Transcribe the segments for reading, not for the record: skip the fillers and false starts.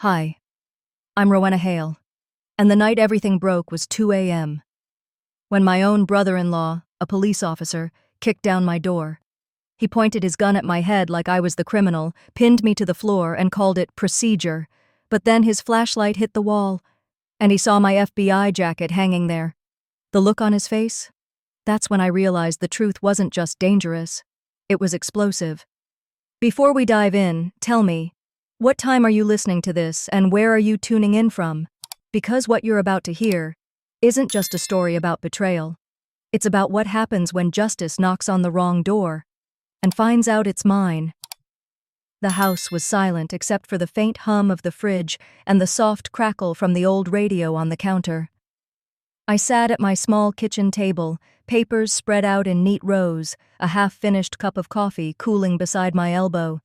Hi, I'm Rowena Hale, and the night everything broke was 2 a.m. when my own brother-in-law, a police officer, kicked down my door. He pointed his gun at my head like I was the criminal, pinned me to the floor, and called it procedure. But then his flashlight hit the wall, and he saw my FBI jacket hanging there. The look on his face? That's when I realized the truth wasn't just dangerous, it was explosive. Before we dive in, tell me, what time are you listening to this, and where are you tuning in from? Because what you're about to hear isn't just a story about betrayal. It's about what happens when justice knocks on the wrong door and finds out it's mine. The house was silent except for the faint hum of the fridge and the soft crackle from the old radio on the counter. I sat at my small kitchen table, papers spread out in neat rows, a half-finished cup of coffee cooling beside my elbow.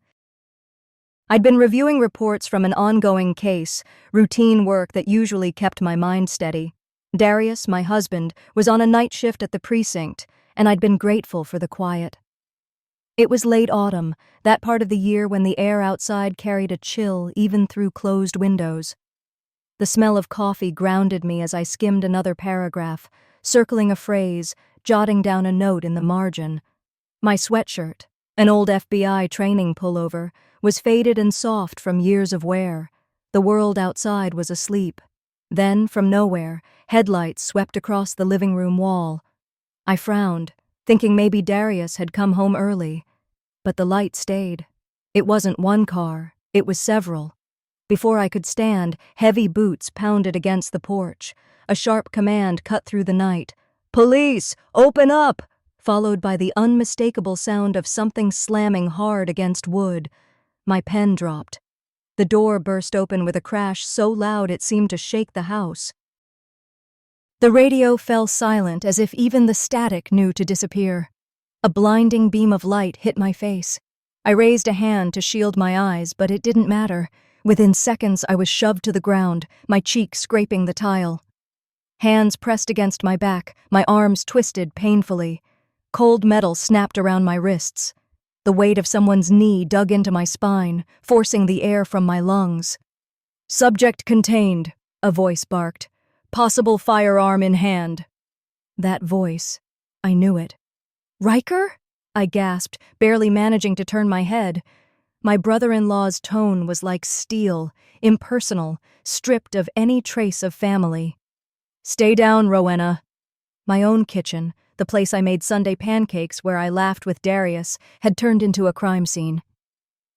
I'd been reviewing reports from an ongoing case, routine work that usually kept my mind steady. Darius, my husband, was on a night shift at the precinct, and I'd been grateful for the quiet. It was late autumn, that part of the year when the air outside carried a chill even through closed windows. The smell of coffee grounded me as I skimmed another paragraph, circling a phrase, jotting down a note in the margin. My sweatshirt, an old FBI training pullover, was faded and soft from years of wear. The world outside was asleep. Then, from nowhere, headlights swept across the living room wall. I frowned, thinking maybe Darius had come home early. But the light stayed. It wasn't one car, it was several. Before I could stand, heavy boots pounded against the porch. A sharp command cut through the night. "Police, open up!" followed by the unmistakable sound of something slamming hard against wood. My pen dropped. The door burst open with a crash so loud it seemed to shake the house. The radio fell silent as if even the static knew to disappear. A blinding beam of light hit my face. I raised a hand to shield my eyes, but it didn't matter. Within seconds, I was shoved to the ground, my cheek scraping the tile. Hands pressed against my back, my arms twisted painfully. Cold metal snapped around my wrists. The weight of someone's knee dug into my spine, forcing the air from my lungs. "Subject contained," a voice barked. "Possible firearm in hand." That voice, I knew it. "Riker?" I gasped, barely managing to turn my head. My brother-in-law's tone was like steel, impersonal, stripped of any trace of family. "Stay down, Rowena." My own kitchen, the place I made Sunday pancakes where I laughed with Darius, had turned into a crime scene.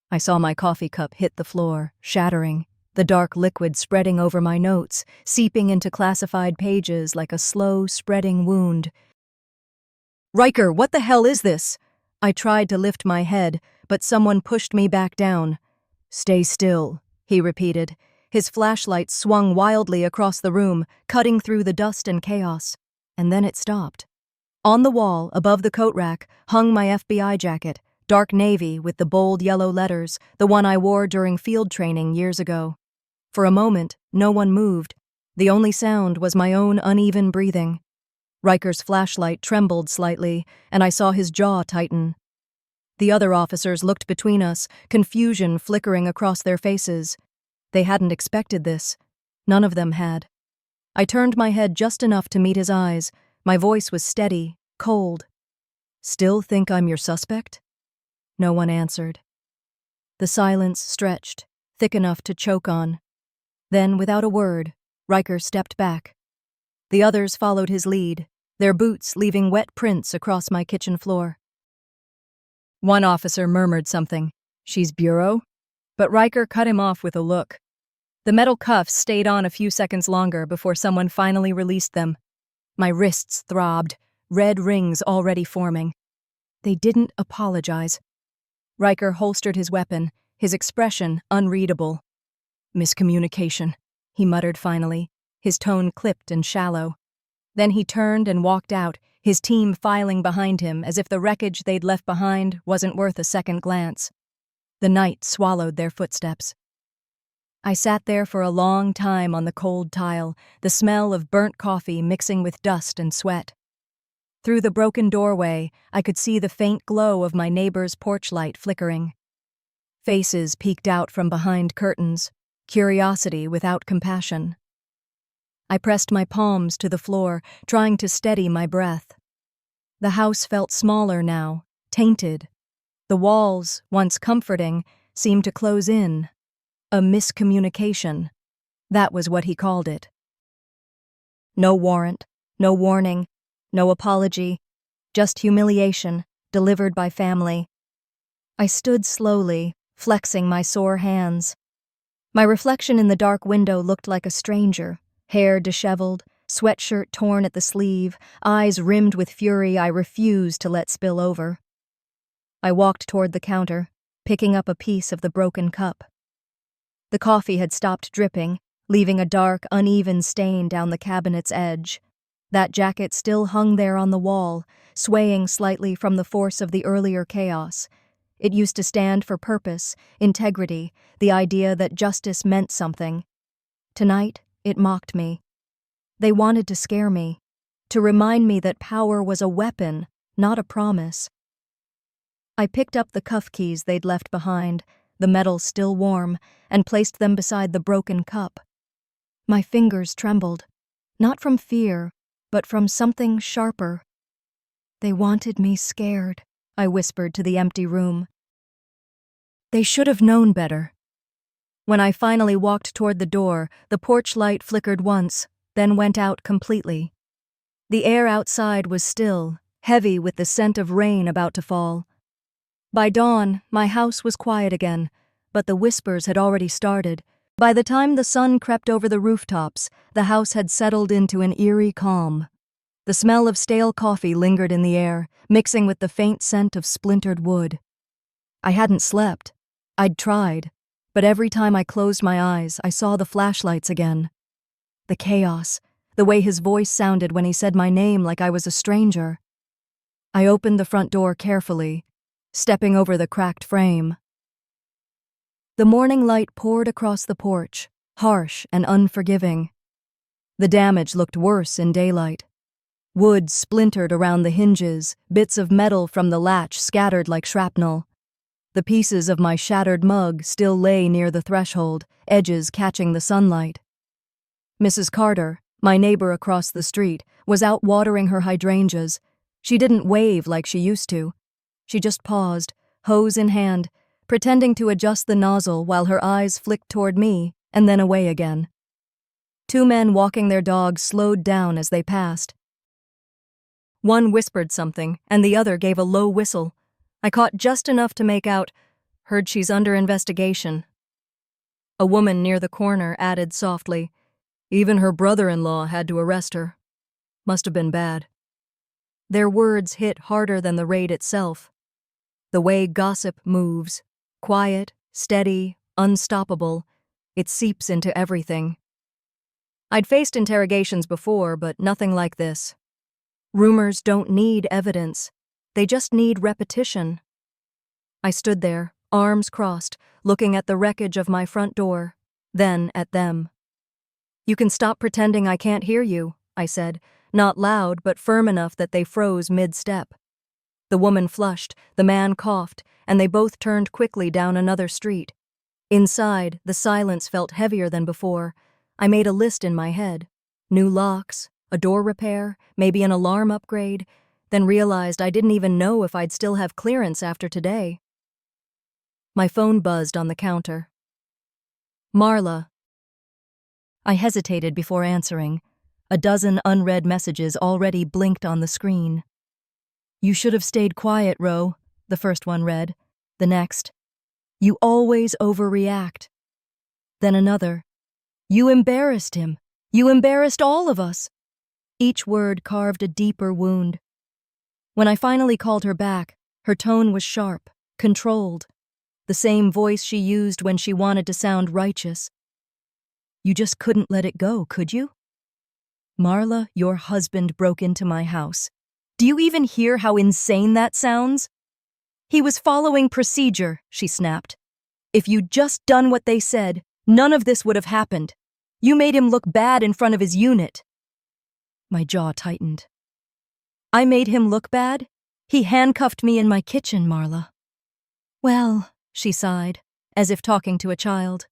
I saw my coffee cup hit the floor, shattering, the dark liquid spreading over my notes, seeping into classified pages like a slow, spreading wound. "Riker, what the hell is this?" I tried to lift my head, but someone pushed me back down. "Stay still," he repeated. His flashlight swung wildly across the room, cutting through the dust and chaos. And then it stopped. On the wall, above the coat rack, hung my FBI jacket, dark navy with the bold yellow letters, the one I wore during field training years ago. For a moment, no one moved. The only sound was my own uneven breathing. Riker's flashlight trembled slightly, and I saw his jaw tighten. The other officers looked between us, confusion flickering across their faces. They hadn't expected this. None of them had. I turned my head just enough to meet his eyes. My voice was steady, cold. "Still think I'm your suspect?" No one answered. The silence stretched, thick enough to choke on. Then, without a word, Riker stepped back. The others followed his lead, their boots leaving wet prints across my kitchen floor. One officer murmured something. "She's bureau?" But Riker cut him off with a look. The metal cuffs stayed on a few seconds longer before someone finally released them. My wrists throbbed, red rings already forming. They didn't apologize. Riker holstered his weapon, his expression unreadable. "Miscommunication," he muttered finally, his tone clipped and shallow. Then he turned and walked out, his team filing behind him as if the wreckage they'd left behind wasn't worth a second glance. The night swallowed their footsteps. I sat there for a long time on the cold tile, the smell of burnt coffee mixing with dust and sweat. Through the broken doorway, I could see the faint glow of my neighbor's porch light flickering. Faces peeked out from behind curtains, curiosity without compassion. I pressed my palms to the floor, trying to steady my breath. The house felt smaller now, tainted. The walls, once comforting, seemed to close in. A miscommunication. That was what he called it. No warrant, no warning, no apology, just humiliation, delivered by family. I stood slowly, flexing my sore hands. My reflection in the dark window looked like a stranger, hair disheveled, sweatshirt torn at the sleeve, eyes rimmed with fury I refused to let spill over. I walked toward the counter, picking up a piece of the broken cup. The coffee had stopped dripping, leaving a dark, uneven stain down the cabinet's edge. That jacket still hung there on the wall, swaying slightly from the force of the earlier chaos. It used to stand for purpose, integrity, the idea that justice meant something. Tonight, it mocked me. They wanted to scare me, to remind me that power was a weapon, not a promise. I picked up the cuff keys they'd left behind, the metal still warm, and placed them beside the broken cup. My fingers trembled, not from fear, but from something sharper. They wanted me scared, I whispered to the empty room. They should have known better. When I finally walked toward the door, the porch light flickered once, then went out completely. The air outside was still, heavy with the scent of rain about to fall. By dawn, my house was quiet again, but the whispers had already started. By the time the sun crept over the rooftops, the house had settled into an eerie calm. The smell of stale coffee lingered in the air, mixing with the faint scent of splintered wood. I hadn't slept. I'd tried, but every time I closed my eyes, I saw the flashlights again. The chaos, the way his voice sounded when he said my name like I was a stranger. I opened the front door carefully, stepping over the cracked frame. The morning light poured across the porch, harsh and unforgiving. The damage looked worse in daylight. Wood splintered around the hinges, bits of metal from the latch scattered like shrapnel. The pieces of my shattered mug still lay near the threshold, edges catching the sunlight. Mrs. Carter, my neighbor across the street, was out watering her hydrangeas. She didn't wave like she used to. She just paused, hose in hand, pretending to adjust the nozzle while her eyes flicked toward me and then away again. Two men walking their dogs slowed down as they passed. One whispered something, and the other gave a low whistle. I caught just enough to make out, "Heard she's under investigation." A woman near the corner added softly, "Even her brother-in-law had to arrest her. Must have been bad." Their words hit harder than the raid itself. The way gossip moves, quiet, steady, unstoppable, it seeps into everything. I'd faced interrogations before, but nothing like this. Rumors don't need evidence. They just need repetition. I stood there, arms crossed, looking at the wreckage of my front door, then at them. "You can stop pretending I can't hear you," I said, not loud but firm enough that they froze mid-step. The woman flushed, the man coughed, and they both turned quickly down another street. Inside, the silence felt heavier than before. I made a list in my head. New locks, a door repair, maybe an alarm upgrade, then realized I didn't even know if I'd still have clearance after today. My phone buzzed on the counter. "Marla." I hesitated before answering. A dozen unread messages already blinked on the screen. "You should have stayed quiet, Ro," the first one read. The next, "You always overreact." Then another, "You embarrassed him. You embarrassed all of us." Each word carved a deeper wound. When I finally called her back, her tone was sharp, controlled. The same voice she used when she wanted to sound righteous. "You just couldn't let it go, could you? Marla, your husband broke into my house. Do you even hear how insane that sounds? He was following procedure," she snapped. "If you'd just done what they said, none of this would have happened. You made him look bad in front of his unit." My jaw tightened. "I made him look bad? He handcuffed me in my kitchen, Marla." "Well," she sighed, as if talking to a child,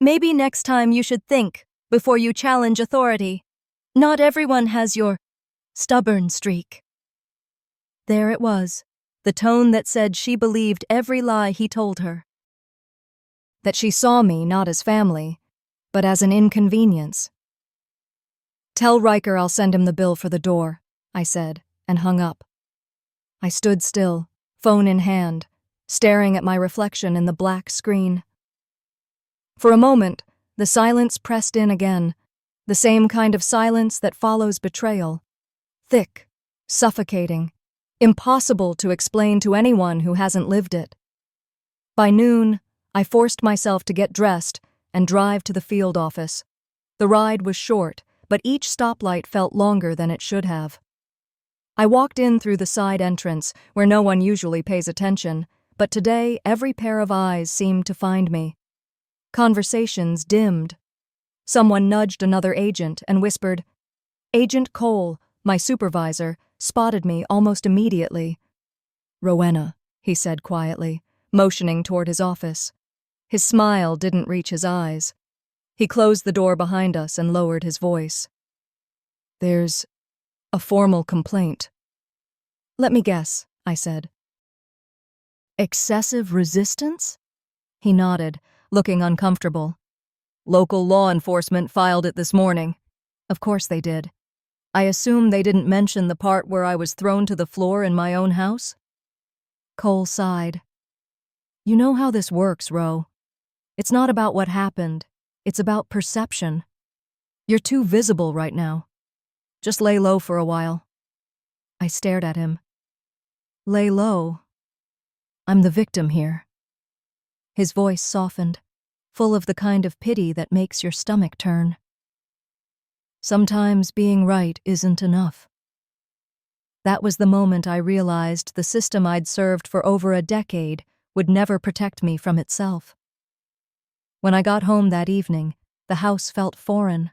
Maybe next time you should think before you challenge authority. Not everyone has your stubborn streak. There it was, the tone that said she believed every lie he told her. That she saw me not as family, but as an inconvenience. Tell Riker I'll send him the bill for the door, I said, and hung up. I stood still, phone in hand, staring at my reflection in the black screen. For a moment, the silence pressed in again, the same kind of silence that follows betrayal. Thick, suffocating, impossible to explain to anyone who hasn't lived it. By noon, I forced myself to get dressed and drive to the field office. The ride was short, but each stoplight felt longer than it should have. I walked in through the side entrance, where no one usually pays attention, but today every pair of eyes seemed to find me. Conversations dimmed. Someone nudged another agent and whispered. Agent Cole, my supervisor, spotted me almost immediately. Rowena, he said quietly, motioning toward his office. His smile didn't reach his eyes. He closed the door behind us and lowered his voice. There's a formal complaint. Let me guess, I said. Excessive resistance? He nodded, looking uncomfortable. Local law enforcement filed it this morning. Of course they did. I assume they didn't mention the part where I was thrown to the floor in my own house? Cole sighed. You know how this works, Ro. It's not about what happened. It's about perception. You're too visible right now. Just lay low for a while. I stared at him. Lay low? I'm the victim here. His voice softened, full of the kind of pity that makes your stomach turn. Sometimes being right isn't enough. That was the moment I realized the system I'd served for over a decade would never protect me from itself. When I got home that evening, the house felt foreign,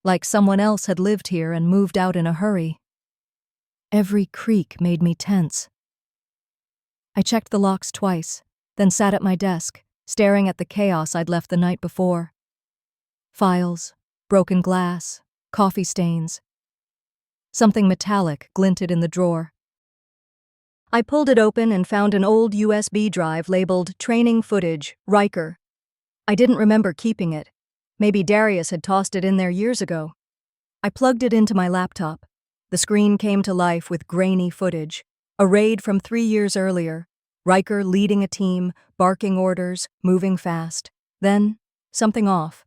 like someone else had lived here and moved out in a hurry. Every creak made me tense. I checked the locks twice, then sat at my desk, staring at the chaos I'd left the night before. Files, broken glass, coffee stains. Something metallic glinted in the drawer. I pulled it open and found an old USB drive labeled Training Footage, Riker. I didn't remember keeping it. Maybe Darius had tossed it in there years ago. I plugged it into my laptop. The screen came to life with grainy footage. A raid from 3 years earlier. Riker leading a team, barking orders, moving fast. Then, something off.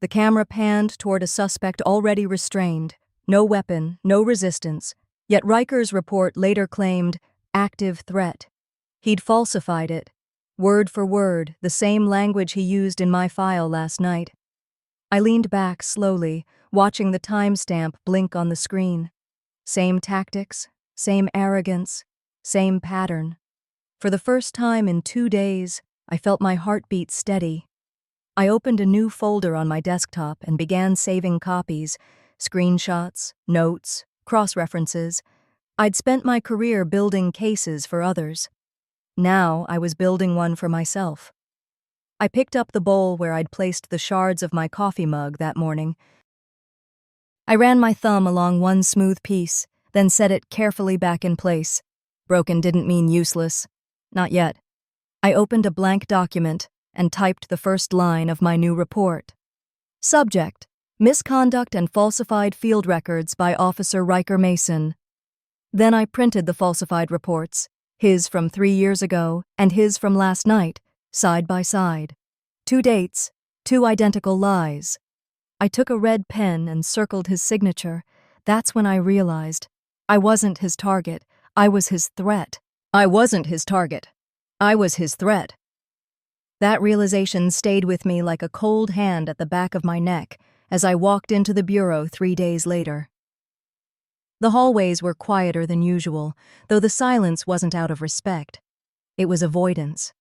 The camera panned toward a suspect already restrained. No weapon, no resistance. Yet Riker's report later claimed active threat. He'd falsified it. Word for word, the same language he used in my file last night. I leaned back slowly, watching the timestamp blink on the screen. Same tactics, same arrogance, same pattern. For the first time in 2 days, I felt my heartbeat steady. I opened a new folder on my desktop and began saving copies, screenshots, notes, cross-references. I'd spent my career building cases for others. Now I was building one for myself. I picked up the bowl where I'd placed the shards of my coffee mug that morning. I ran my thumb along one smooth piece, then set it carefully back in place. Broken didn't mean useless. Not yet. I opened a blank document and typed the first line of my new report. Subject: Misconduct and falsified field records by Officer Riker Mason. Then I printed the falsified reports, his from 3 years ago and his from last night, side by side. 2 dates, 2 identical lies. I took a red pen and circled his signature. That's when I realized I wasn't his target. I was his threat. I wasn't his target. I was his threat. That realization stayed with me like a cold hand at the back of my neck as I walked into the bureau 3 days later. The hallways were quieter than usual, though the silence wasn't out of respect. It was avoidance.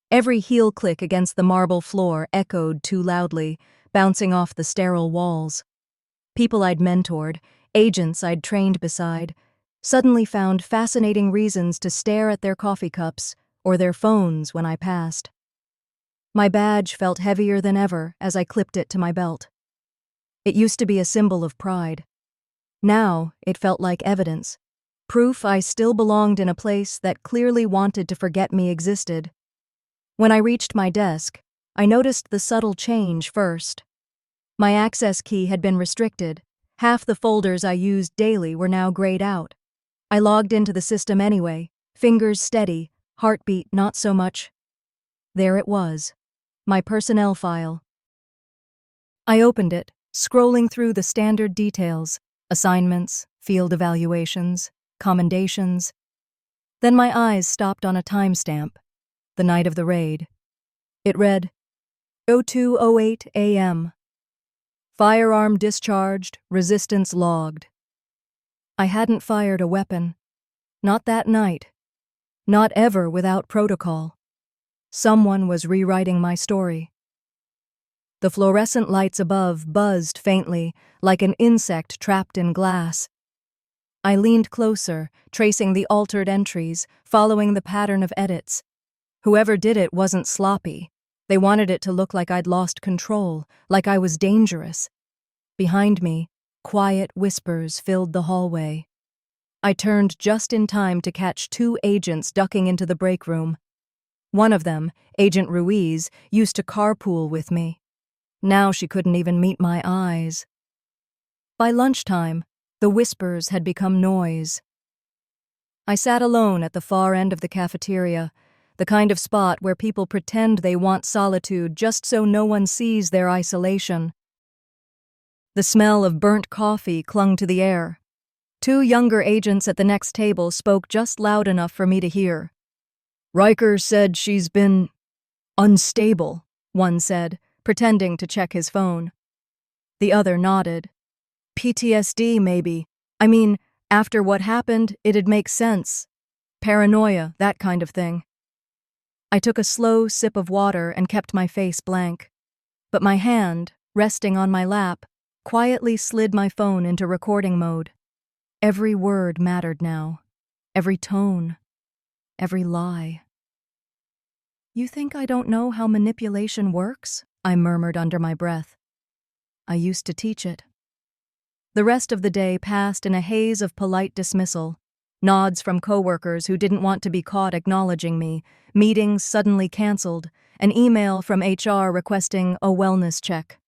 Every heel click against the marble floor echoed too loudly, bouncing off the sterile walls. People I'd mentored, agents I'd trained beside, suddenly found fascinating reasons to stare at their coffee cups or their phones when I passed. My badge felt heavier than ever as I clipped it to my belt. It used to be a symbol of pride. Now, it felt like evidence. Proof I still belonged in a place that clearly wanted to forget me existed. When I reached my desk, I noticed the subtle change first. My access key had been restricted. Half the folders I used daily were now grayed out. I logged into the system anyway, fingers steady, heartbeat not so much. There it was, my personnel file. I opened it, scrolling through the standard details, assignments, field evaluations, commendations. Then my eyes stopped on a timestamp, the night of the raid. It read, 02:08 a.m. Firearm discharged, resistance logged. I hadn't fired a weapon. Not that night. Not ever without protocol. Someone was rewriting my story. The fluorescent lights above buzzed faintly, like an insect trapped in glass. I leaned closer, tracing the altered entries, following the pattern of edits. Whoever did it wasn't sloppy. They wanted it to look like I'd lost control, like I was dangerous. Behind me, quiet whispers filled the hallway. I turned just in time to catch two agents ducking into the break room. One of them, Agent Ruiz, used to carpool with me. Now she couldn't even meet my eyes. By lunchtime, the whispers had become noise. I sat alone at the far end of the cafeteria, the kind of spot where people pretend they want solitude just so no one sees their isolation. The smell of burnt coffee clung to the air. Two younger agents at the next table spoke just loud enough for me to hear. "Riker said she's been unstable," one said, pretending to check his phone. The other nodded. "PTSD, maybe. I mean, after what happened, it'd make sense. Paranoia, that kind of thing." I took a slow sip of water and kept my face blank. But my hand, resting on my lap, quietly slid my phone into recording mode. Every word mattered now. Every tone. Every lie. "You think I don't know how manipulation works?" I murmured under my breath. I used to teach it. The rest of the day passed in a haze of polite dismissal. Nods from coworkers who didn't want to be caught acknowledging me, meetings suddenly canceled, an email from HR requesting a wellness check.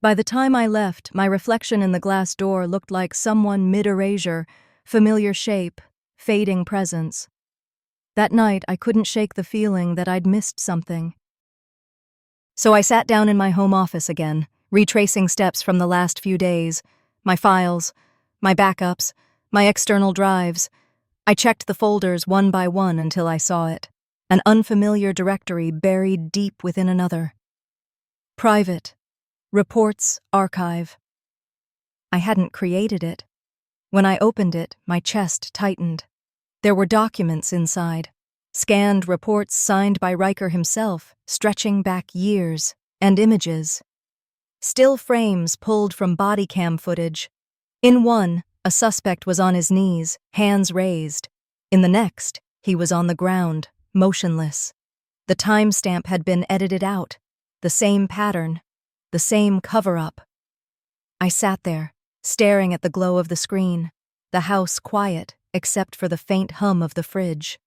By the time I left, my reflection in the glass door looked like someone mid-erasure, familiar shape, fading presence. That night, I couldn't shake the feeling that I'd missed something. So I sat down in my home office again, retracing steps from the last few days, my files, my backups, my external drives. I checked the folders one by one until I saw it, an unfamiliar directory buried deep within another. Private. Reports Archive. I hadn't created it. When I opened it, my chest tightened. There were documents inside, scanned reports signed by Riker himself, stretching back years, and images. Still frames pulled from body cam footage. In one, a suspect was on his knees, hands raised. In the next, he was on the ground, motionless. The timestamp had been edited out, the same pattern, the same cover-up. I sat there, staring at the glow of the screen, the house quiet except for the faint hum of the fridge.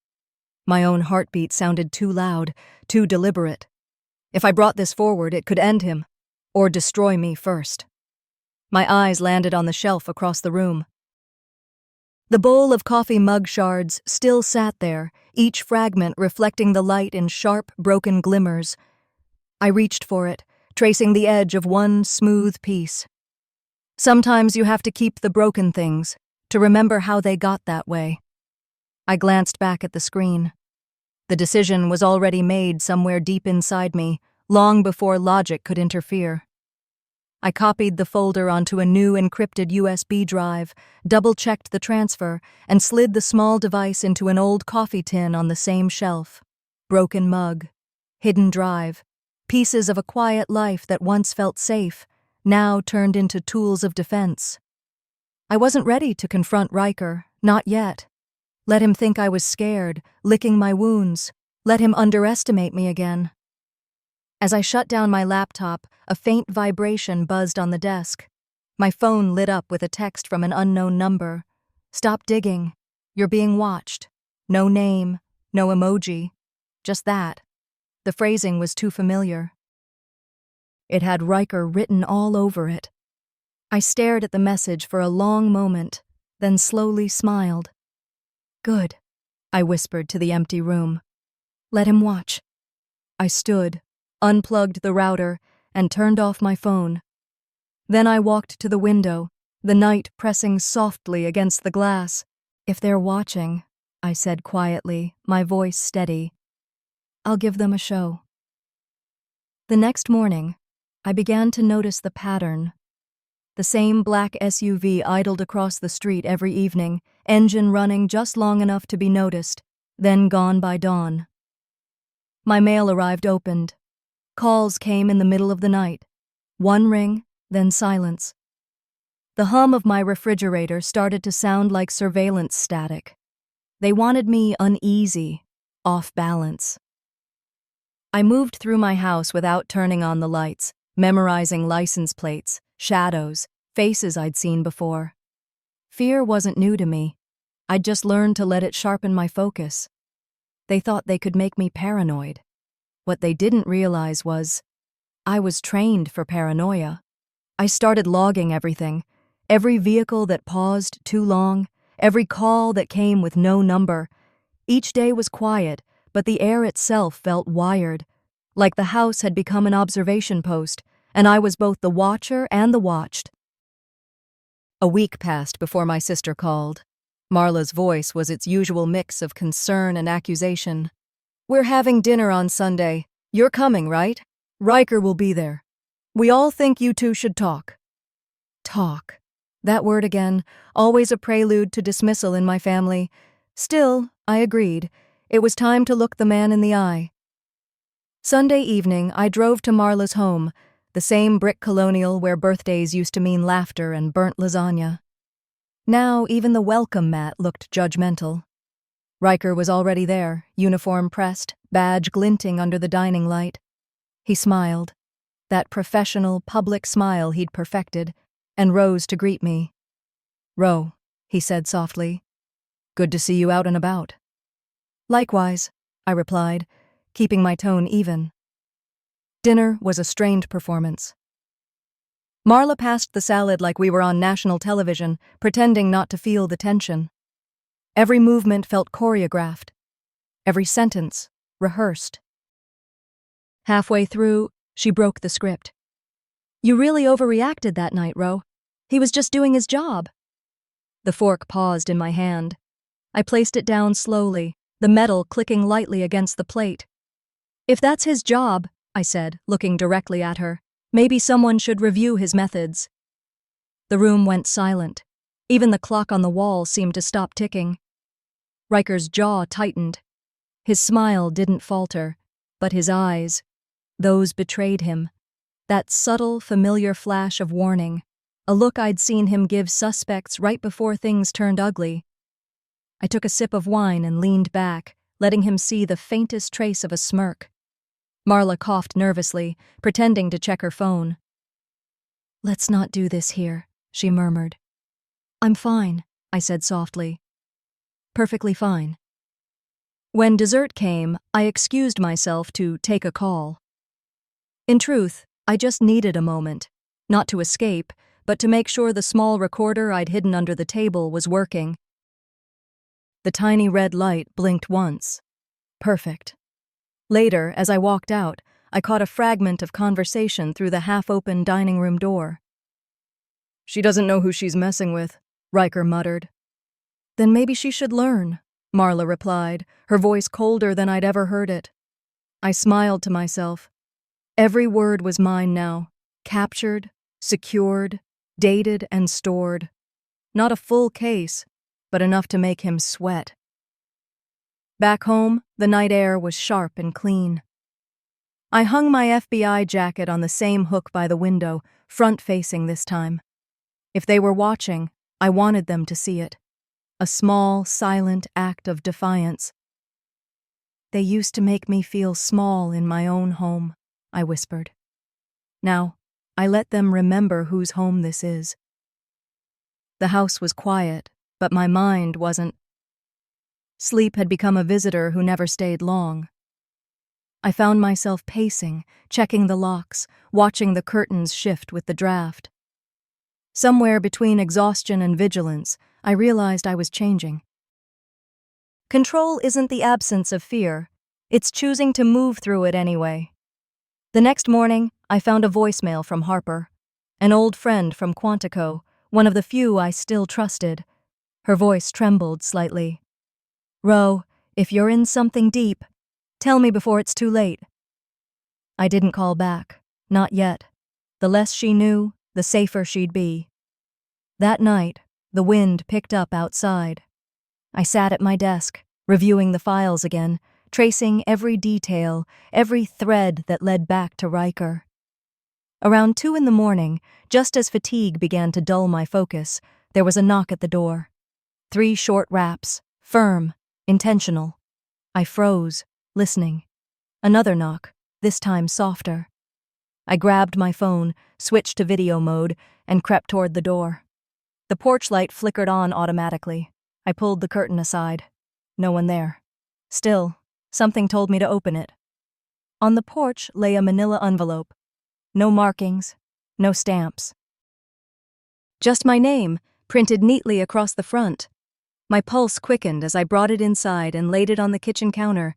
My own heartbeat sounded too loud, too deliberate. If I brought this forward, it could end him, or destroy me first. My eyes landed on the shelf across the room. The bowl of coffee mug shards still sat there, each fragment reflecting the light in sharp, broken glimmers. I reached for it, tracing the edge of one smooth piece. Sometimes you have to keep the broken things, to remember how they got that way. I glanced back at the screen. The decision was already made somewhere deep inside me, long before logic could interfere. I copied the folder onto a new encrypted USB drive, double-checked the transfer, and slid the small device into an old coffee tin on the same shelf. Broken mug, hidden drive, pieces of a quiet life that once felt safe, now turned into tools of defense. I wasn't ready to confront Riker, not yet. Let him think I was scared, licking my wounds. Let him underestimate me again. As I shut down my laptop, a faint vibration buzzed on the desk. My phone lit up with a text from an unknown number. "Stop digging. You're being watched." No name, no emoji. Just that. The phrasing was too familiar. It had Riker written all over it. I stared at the message for a long moment, then slowly smiled. "Good," I whispered to the empty room. "Let him watch." I stood, unplugged the router, and turned off my phone. Then I walked to the window, the night pressing softly against the glass. "If they're watching," I said quietly, my voice steady, "I'll give them a show." The next morning, I began to notice the pattern. The same black SUV idled across the street every evening, engine running just long enough to be noticed, then gone by dawn. My mail arrived opened. Calls came in the middle of the night. One ring, then silence. The hum of my refrigerator started to sound like surveillance static. They wanted me uneasy, off balance. I moved through my house without turning on the lights, memorizing license plates, shadows, faces I'd seen before. Fear wasn't new to me. I'd just learned to let it sharpen my focus. They thought they could make me paranoid. What they didn't realize was, I was trained for paranoia. I started logging everything. Every vehicle that paused too long, every call that came with no number. Each day was quiet, but the air itself felt wired, like the house had become an observation post, and I was both the watcher and the watched. A week passed before my sister called. Marla's voice was its usual mix of concern and accusation. "We're having dinner on Sunday. You're coming, right? Riker will be there. We all think you two should talk." Talk. That word again, always a prelude to dismissal in my family. Still, I agreed. It was time to look the man in the eye. Sunday evening, I drove to Marla's home, the same brick colonial where birthdays used to mean laughter and burnt lasagna. Now, even the welcome mat looked judgmental. Riker was already there, uniform pressed, badge glinting under the dining light. He smiled, that professional, public smile he'd perfected, and rose to greet me. "Ro," he said softly. "Good to see you out and about." "Likewise," I replied, keeping my tone even. Dinner was a strained performance. Marla passed the salad like we were on national television, pretending not to feel the tension. Every movement felt choreographed. Every sentence rehearsed. Halfway through, she broke the script. "You really overreacted that night, Ro. He was just doing his job." The fork paused in my hand. I placed it down slowly, the metal clicking lightly against the plate. "If that's his job," I said, looking directly at her, "maybe someone should review his methods." The room went silent. Even the clock on the wall seemed to stop ticking. Riker's jaw tightened. His smile didn't falter, but his eyes, those betrayed him. That subtle, familiar flash of warning, a look I'd seen him give suspects right before things turned ugly. I took a sip of wine and leaned back, letting him see the faintest trace of a smirk. Marla coughed nervously, pretending to check her phone. "Let's not do this here," she murmured. "I'm fine," I said softly. "Perfectly fine." When dessert came, I excused myself to take a call. In truth, I just needed a moment, not to escape, but to make sure the small recorder I'd hidden under the table was working. The tiny red light blinked once. Perfect. Later, as I walked out, I caught a fragment of conversation through the half-open dining room door. "She doesn't know who she's messing with," Riker muttered. "Then maybe she should learn," Marla replied, her voice colder than I'd ever heard it. I smiled to myself. Every word was mine now, captured, secured, dated, and stored. Not a full case, but enough to make him sweat. Back home, the night air was sharp and clean. I hung my FBI jacket on the same hook by the window, front-facing this time. If they were watching, I wanted them to see it. A small, silent act of defiance. They used to make me feel small in my own home. I whispered. Now, I let them remember whose home this is. The house was quiet, but my mind wasn't. Sleep had become a visitor who never stayed long. I found myself pacing, checking the locks, watching the curtains shift with the draft. Somewhere between exhaustion and vigilance, I realized I was changing. Control isn't the absence of fear. It's choosing to move through it anyway. The next morning, I found a voicemail from Harper, an old friend from Quantico, one of the few I still trusted. Her voice trembled slightly. "Ro, if you're in something deep, tell me before it's too late." I didn't call back. Not yet. The less she knew, the safer she'd be. That night, the wind picked up outside. I sat at my desk, reviewing the files again, tracing every detail, every thread that led back to Riker. Around 2 a.m, just as fatigue began to dull my focus, there was a knock at the door. 3 short raps, firm, intentional. I froze, listening. Another knock, this time softer. I grabbed my phone, switched to video mode, and crept toward the door. The porch light flickered on automatically. I pulled the curtain aside. No one there. Still, something told me to open it. On the porch lay a manila envelope. No markings, no stamps. Just my name, printed neatly across the front. My pulse quickened as I brought it inside and laid it on the kitchen counter.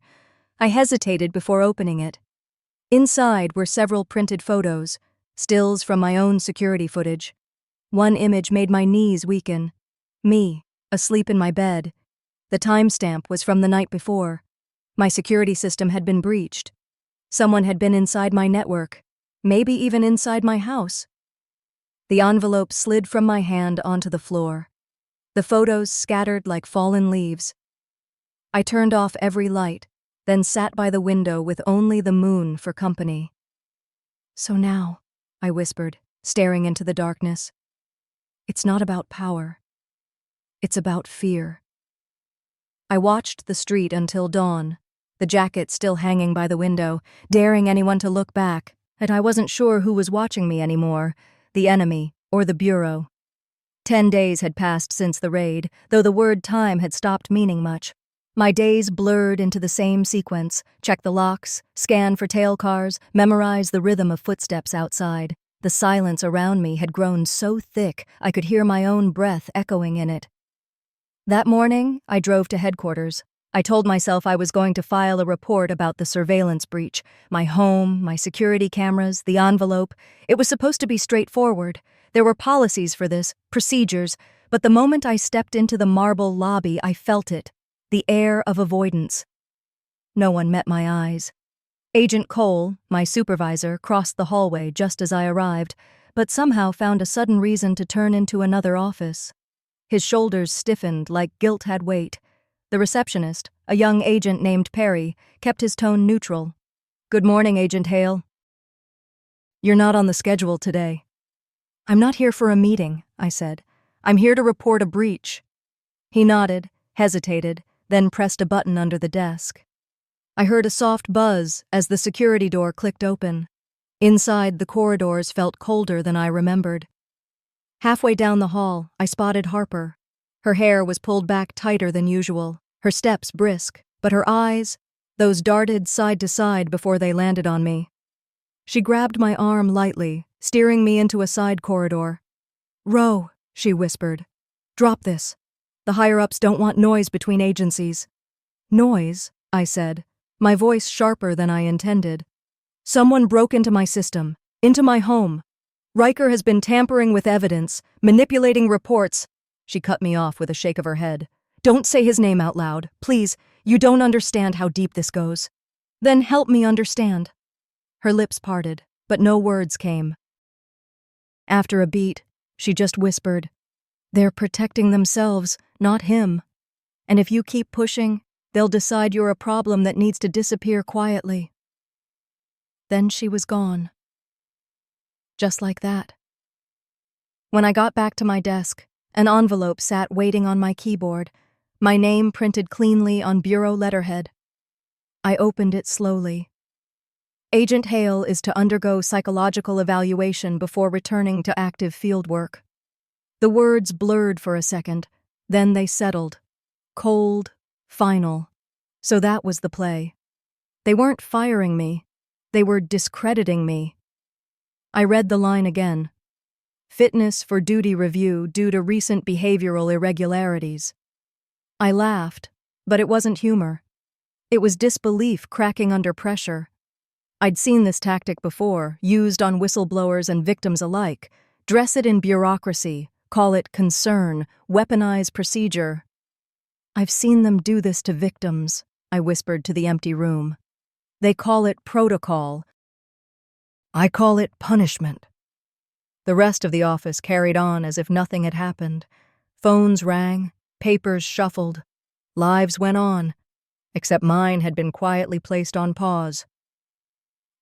I hesitated before opening it. Inside were several printed photos, stills from my own security footage. One image made my knees weaken. Me, asleep in my bed. The timestamp was from the night before. My security system had been breached. Someone had been inside my network, maybe even inside my house. The envelope slid from my hand onto the floor. The photos scattered like fallen leaves. I turned off every light, then sat by the window with only the moon for company. "So now," I whispered, staring into the darkness, "it's not about power. It's about fear." I watched the street until dawn, the jacket still hanging by the window, daring anyone to look back, and I wasn't sure who was watching me anymore, the enemy or the Bureau. 10 days had passed since the raid, though the word time had stopped meaning much. My days blurred into the same sequence: check the locks, scan for tail cars, memorize the rhythm of footsteps outside. The silence around me had grown so thick I could hear my own breath echoing in it. That morning, I drove to headquarters. I told myself I was going to file a report about the surveillance breach, my home, my security cameras, the envelope. It was supposed to be straightforward. There were policies for this, procedures, but the moment I stepped into the marble lobby, I felt it. The air of avoidance. No one met my eyes. Agent Cole, my supervisor, crossed the hallway just as I arrived, but somehow found a sudden reason to turn into another office. His shoulders stiffened like guilt had weight. The receptionist, a young agent named Perry, kept his tone neutral. "Good morning, Agent Hale." "You're not on the schedule today." "I'm not here for a meeting," I said. "I'm here to report a breach." He nodded, hesitated, then pressed a button under the desk. I heard a soft buzz as the security door clicked open. Inside, the corridors felt colder than I remembered. Halfway down the hall, I spotted Harper. Her hair was pulled back tighter than usual, her steps brisk, but her eyes, those darted side to side before they landed on me. She grabbed my arm lightly, steering me into a side corridor. "Ro," she whispered. "Drop this. The higher-ups don't want noise between agencies." "Noise?" I said, my voice sharper than I intended. "Someone broke into my system, into my home. Riker has been tampering with evidence, manipulating reports." She cut me off with a shake of her head. "Don't say his name out loud, please. You don't understand how deep this goes." "Then help me understand." Her lips parted, but no words came. After a beat, she just whispered, "They're protecting themselves, not him. And if you keep pushing, they'll decide you're a problem that needs to disappear quietly." Then she was gone. Just like that. When I got back to my desk, an envelope sat waiting on my keyboard, my name printed cleanly on bureau letterhead. I opened it slowly. Agent Hale is to undergo psychological evaluation before returning to active fieldwork. The words blurred for a second, then they settled. Cold, final. So that was the play. They weren't firing me. They were discrediting me. I read the line again. Fitness for duty review due to recent behavioral irregularities. I laughed, but it wasn't humor. It was disbelief cracking under pressure. I'd seen this tactic before, used on whistleblowers and victims alike. Dress it in bureaucracy, call it concern, weaponize procedure. I've seen them do this to victims, I whispered to the empty room. They call it protocol. I call it punishment. The rest of the office carried on as if nothing had happened. Phones rang, papers shuffled. Lives went on, except mine had been quietly placed on pause.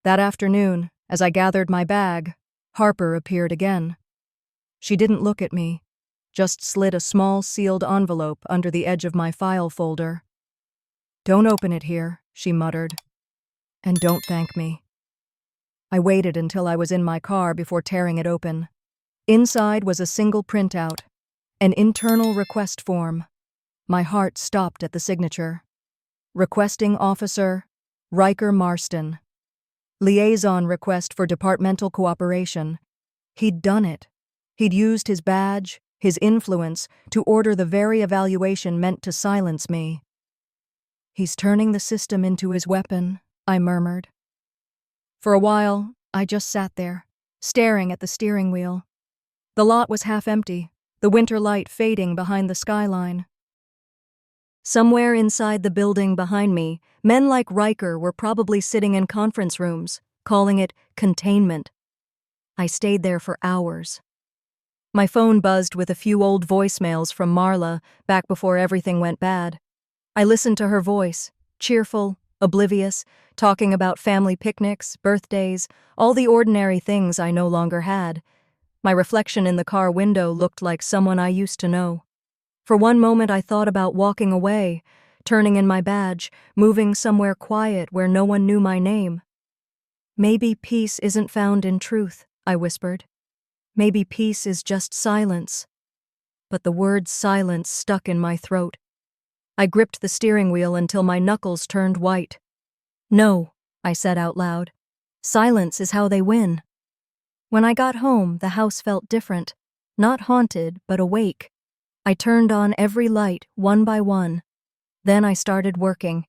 That afternoon, as I gathered my bag, Harper appeared again. She didn't look at me, just slid a small sealed envelope under the edge of my file folder. "Don't open it here," she muttered. "And don't thank me." I waited until I was in my car before tearing it open. Inside was a single printout, an internal request form. My heart stopped at the signature. Requesting Officer Riker Marston. Liaison request for departmental cooperation. He'd done it. He'd used his badge, his influence, to order the very evaluation meant to silence me. "He's turning the system into his weapon," I murmured. For a while, I just sat there, staring at the steering wheel. The lot was half empty, the winter light fading behind the skyline. Somewhere inside the building behind me, men like Riker were probably sitting in conference rooms, calling it containment. I stayed there for hours. My phone buzzed with a few old voicemails from Marla back before everything went bad. I listened to her voice, cheerful, oblivious, talking about family picnics, birthdays, all the ordinary things I no longer had. My reflection in the car window looked like someone I used to know. For one moment I thought about walking away, turning in my badge, moving somewhere quiet where no one knew my name. "Maybe peace isn't found in truth," I whispered. "Maybe peace is just silence." But the word silence stuck in my throat. I gripped the steering wheel until my knuckles turned white. "No," I said out loud. "Silence is how they win." When I got home, the house felt different. Not haunted, but awake. I turned on every light, one by one. Then I started working.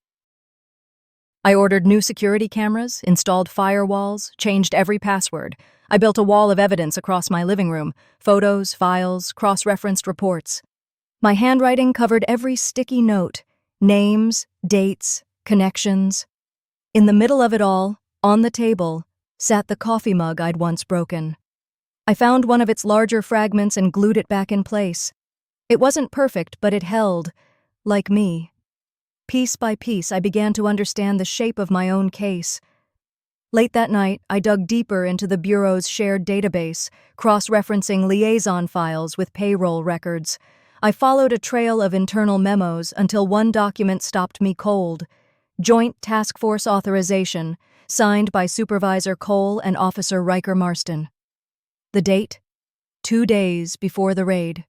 I ordered new security cameras, installed firewalls, changed every password. I built a wall of evidence across my living room, photos, files, cross-referenced reports. My handwriting covered every sticky note, names, dates, connections. In the middle of it all, on the table, sat the coffee mug I'd once broken. I found one of its larger fragments and glued it back in place. It wasn't perfect, but it held, like me. Piece by piece, I began to understand the shape of my own case. Late that night, I dug deeper into the Bureau's shared database, cross-referencing liaison files with payroll records. I followed a trail of internal memos until one document stopped me cold. Joint Task Force Authorization, signed by Supervisor Cole and Officer Riker Marston. The date? 2 days before the raid.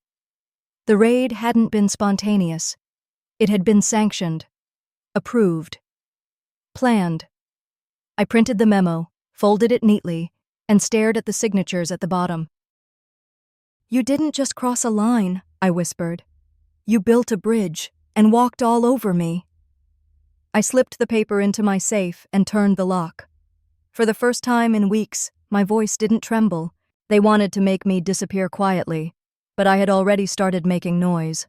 The raid hadn't been spontaneous. It had been sanctioned, approved, planned. I printed the memo, folded it neatly, and stared at the signatures at the bottom. "You didn't just cross a line," I whispered. "You built a bridge and walked all over me." I slipped the paper into my safe and turned the lock. For the first time in weeks, my voice didn't tremble. They wanted to make me disappear quietly, but I had already started making noise.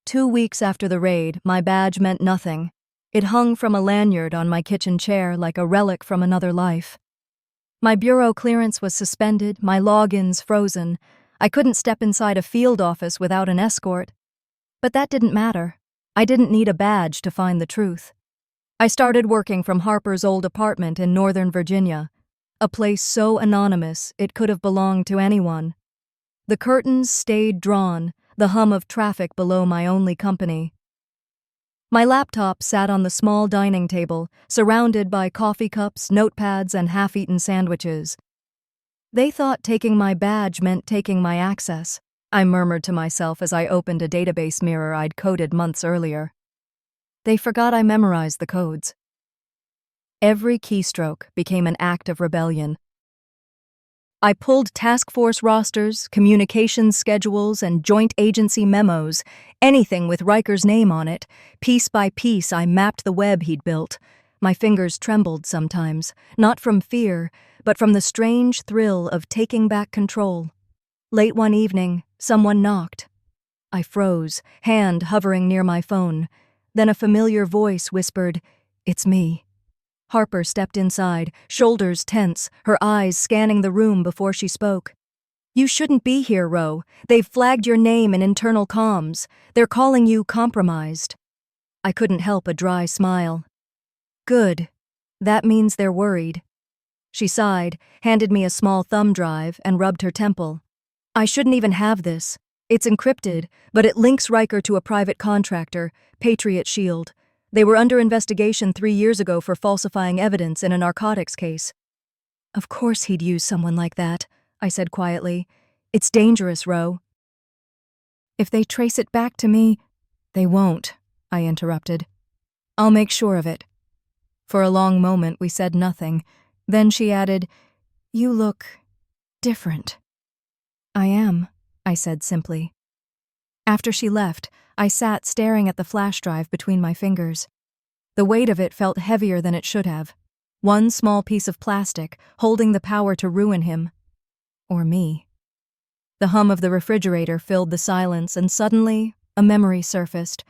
2 weeks after the raid, my badge meant nothing. It hung from a lanyard on my kitchen chair like a relic from another life. My bureau clearance was suspended, my logins frozen. I couldn't step inside a field office without an escort. But that didn't matter. I didn't need a badge to find the truth. I started working from Harper's old apartment in Northern Virginia, a place so anonymous it could have belonged to anyone. The curtains stayed drawn, the hum of traffic below my only company. My laptop sat on the small dining table, surrounded by coffee cups, notepads, and half-eaten sandwiches. They thought taking my badge meant taking my access, I murmured to myself as I opened a database mirror I'd coded months earlier. They forgot I memorized the codes. Every keystroke became an act of rebellion. I pulled task force rosters, communications schedules, and joint agency memos, anything with Riker's name on it. Piece by piece, I mapped the web he'd built. My fingers trembled sometimes, not from fear, but from the strange thrill of taking back control. Late one evening, someone knocked. I froze, hand hovering near my phone. Then a familiar voice whispered, "It's me." Harper stepped inside, shoulders tense, her eyes scanning the room before she spoke. "You shouldn't be here, Ro. They've flagged your name in internal comms. They're calling you compromised." I couldn't help a dry smile. "Good. That means they're worried." She sighed, handed me a small thumb drive, and rubbed her temple. "I shouldn't even have this. It's encrypted, but it links Riker to a private contractor, Patriot Shield. They were under investigation 3 years ago for falsifying evidence in a narcotics case." "Of course he'd use someone like that," I said quietly. "It's dangerous, Ro." "If they trace it back to me—" "They won't," I interrupted. "I'll make sure of it." For a long moment we said nothing. Then she added, "You look different." "I am," I said simply. After she left, I sat staring at the flash drive between my fingers. The weight of it felt heavier than it should have. One small piece of plastic, holding the power to ruin him. Or me. The hum of the refrigerator filled the silence, and suddenly, a memory surfaced.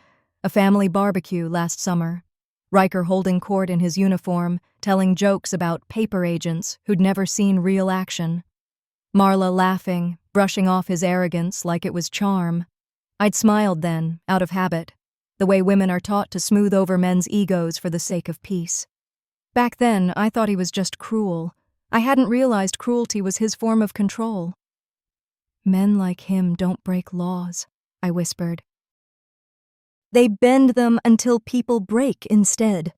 A family barbecue last summer. Riker holding court in his uniform, telling jokes about paper agents who'd never seen real action. Marla laughing, brushing off his arrogance like it was charm. I'd smiled then, out of habit, the way women are taught to smooth over men's egos for the sake of peace. Back then, I thought he was just cruel. I hadn't realized cruelty was his form of control. "Men like him don't break laws," I whispered. "They bend them until people break instead."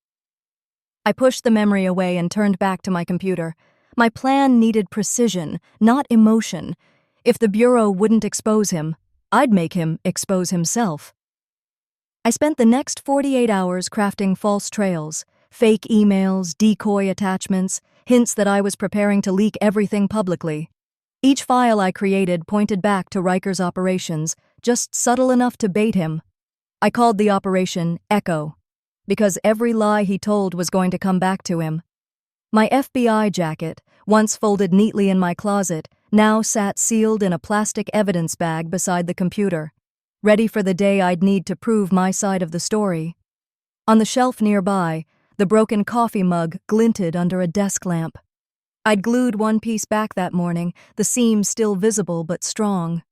I pushed the memory away and turned back to my computer. My plan needed precision, not emotion. If the Bureau wouldn't expose him, I'd make him expose himself. I spent the next 48 hours crafting false trails, fake emails, decoy attachments, hints that I was preparing to leak everything publicly. Each file I created pointed back to Riker's operations, just subtle enough to bait him. I called the operation Echo, because every lie he told was going to come back to him. My FBI jacket, once folded neatly in my closet, now sat sealed in a plastic evidence bag beside the computer, ready for the day I'd need to prove my side of the story. On the shelf nearby, the broken coffee mug glinted under a desk lamp. I'd glued one piece back that morning, the seam still visible but strong.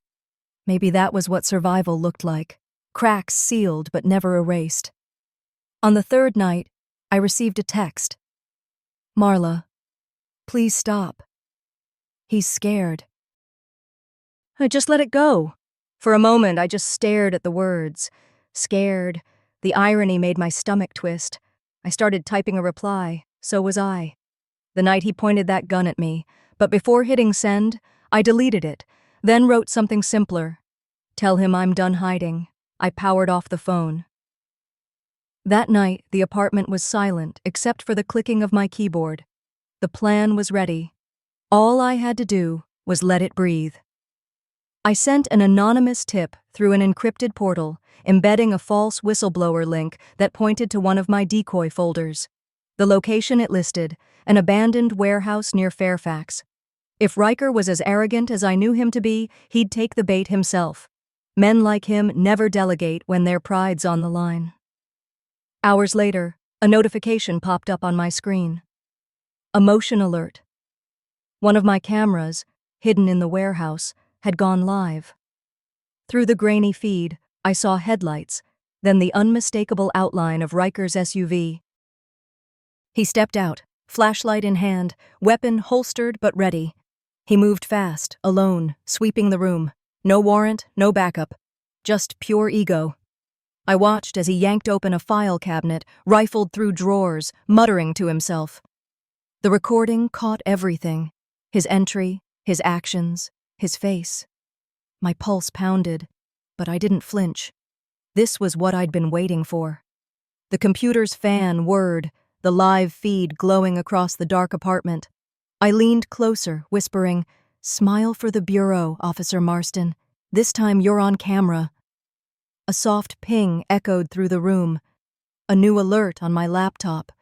Maybe that was what survival looked like, cracks sealed but never erased. On the third night, I received a text. "Marla, please stop. He's scared." I just let it go. For a moment, I just stared at the words. Scared. The irony made my stomach twist. I started typing a reply. So was I. The night he pointed that gun at me, but before hitting send, I deleted it, then wrote something simpler. "Tell him I'm done hiding." I powered off the phone. That night, the apartment was silent except for the clicking of my keyboard. The plan was ready. All I had to do was let it breathe. I sent an anonymous tip through an encrypted portal, embedding a false whistleblower link that pointed to one of my decoy folders. The location it listed, an abandoned warehouse near Fairfax. If Riker was as arrogant as I knew him to be, he'd take the bait himself. Men like him never delegate when their pride's on the line. Hours later, a notification popped up on my screen. A motion alert. One of my cameras, hidden in the warehouse, had gone live. Through the grainy feed, I saw headlights, then the unmistakable outline of Riker's SUV. He stepped out, flashlight in hand, weapon holstered but ready. He moved fast, alone, sweeping the room. No warrant, no backup. Just pure ego. I watched as he yanked open a file cabinet, rifled through drawers, muttering to himself. The recording caught everything: his entry, his actions, his face. My pulse pounded, but I didn't flinch. This was what I'd been waiting for. The computer's fan whirred, the live feed glowing across the dark apartment. I leaned closer, whispering, "Smile for the bureau, Officer Marston. This time you're on camera." A soft ping echoed through the room. A new alert on my laptop.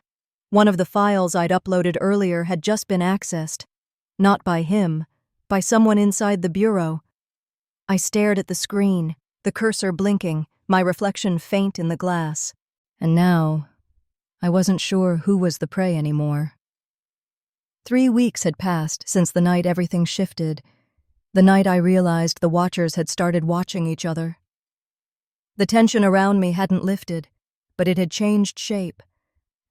One of the files I'd uploaded earlier had just been accessed. Not by him, by someone inside the bureau. I stared at the screen, the cursor blinking, my reflection faint in the glass. And now, I wasn't sure who was the prey anymore. 3 weeks had passed since the night everything shifted, the night I realized the watchers had started watching each other. The tension around me hadn't lifted, but it had changed shape.